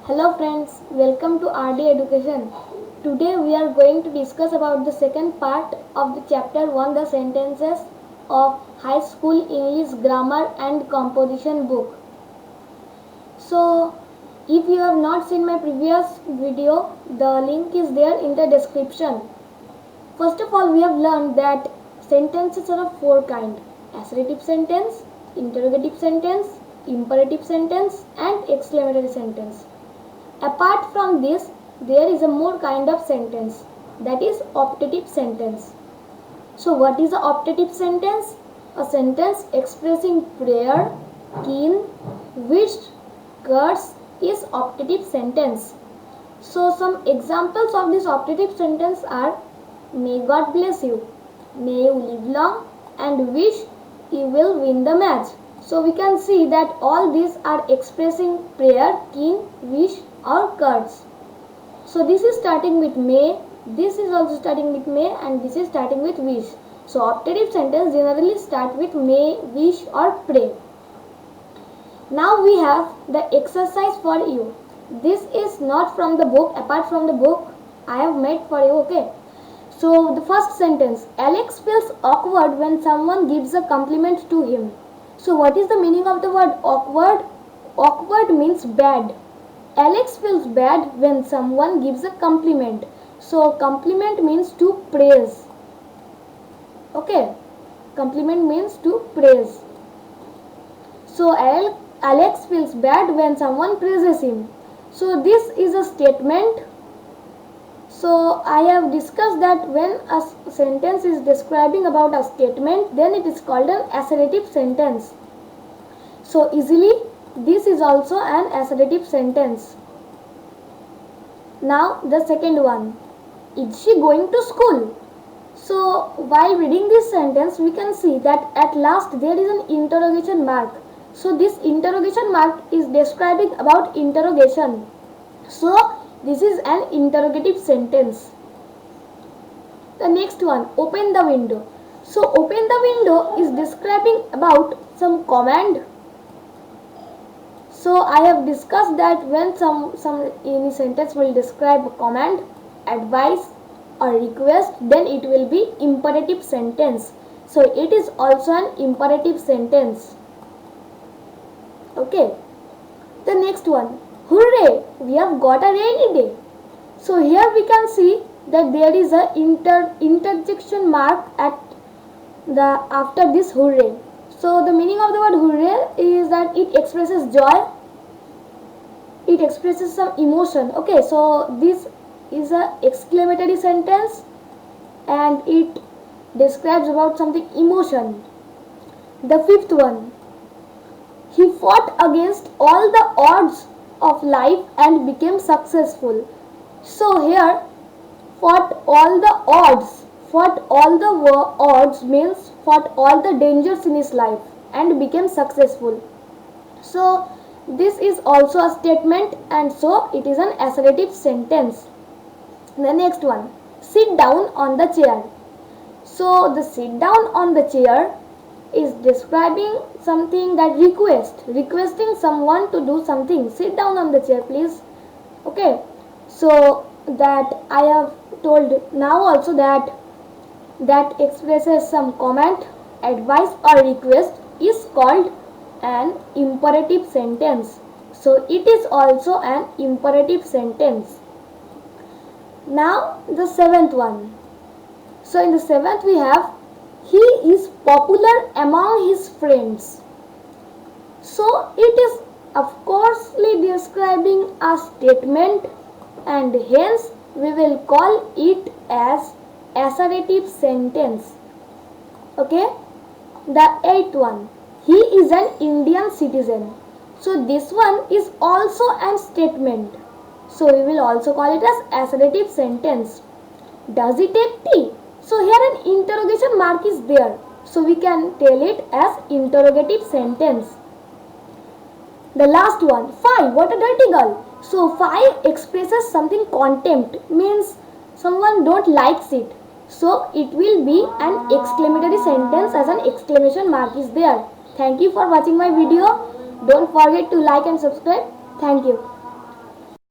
Hello friends, welcome to RD Education. Today we are going to discuss about the second part of the chapter 1, the sentences of High School English Grammar and Composition book. So, if you have not seen my previous video, the link is there in the description. First of all, we have learned that sentences are of four kinds: assertive sentence, interrogative sentence, imperative sentence and exclamatory sentence. Apart from this, there is a more kind of sentence, that is optative sentence. So what is a optative sentence? A sentence expressing prayer, keen, wish, curse is optative sentence. So some examples of this optative sentence are: may God bless you, may you live long, and wish you will win the match. So we can see that all these are expressing prayer, keen, wish or curse. So this is starting with may, this is also starting with may, and this is starting with wish. So optative sentence generally start with may, wish or pray. Now we have the exercise for you. This is not from the book, apart from the book I have made for you, okay. So the first sentence: Alex feels awkward when someone gives a compliment to him. So what is the meaning of the word awkward? Awkward means bad. Alex feels bad when someone gives a compliment. So compliment means to praise. Okay. Compliment means to praise. So Alex feels bad when someone praises him. So this is a statement. So I have discussed that when a sentence is describing about a statement, then it is called an assertive sentence. So easily, this is also an assertive sentence. Now the second one: is she going to school? So while reading this sentence, we can see that at last there is an interrogation mark. So this interrogation mark is describing about interrogation. So this is an interrogative sentence. The next one: open the window. So open the window is describing about some command. So I have discussed that when any sentence will describe a command, advice or request, then it will be imperative sentence. So it is also an imperative sentence. Okay. The next one: hooray, we have got a rainy day. So here we can see that there is a interjection mark at the after this hooray. So the meaning of the word hooray is that it expresses joy, it expresses some emotion. Okay, so this is a exclamatory sentence and it describes about something emotion. The fifth one: he fought against all the odds of life and became successful. So here, fought all the odds. Fought all the odds means fought all the dangers in his life and became successful. So this is also a statement and so it is an assertive sentence. The next one: sit down on the chair. So the sit down on the chair is describing something that requesting someone to do something. Sit down on the chair, please. Okay, so that I have told now also that expresses some comment, advice or request is called an imperative sentence. So it is also an imperative sentence. Now the seventh one. So in the seventh we have, he is popular among his friends. So it is of course describing a statement and hence we will call it as assertive sentence. Okay. The eighth one: he is an Indian citizen. So this one is also a statement. So we will also call it as assertive sentence. Does he take tea? So here an interrogation mark is there. So we can tell it as interrogative sentence. The last one: fie, what a dirty girl. So fie expresses something contempt, means someone don't likes it. So it will be an exclamatory sentence as an exclamation mark is there. Thank you for watching my video. Don't forget to like and subscribe. Thank you.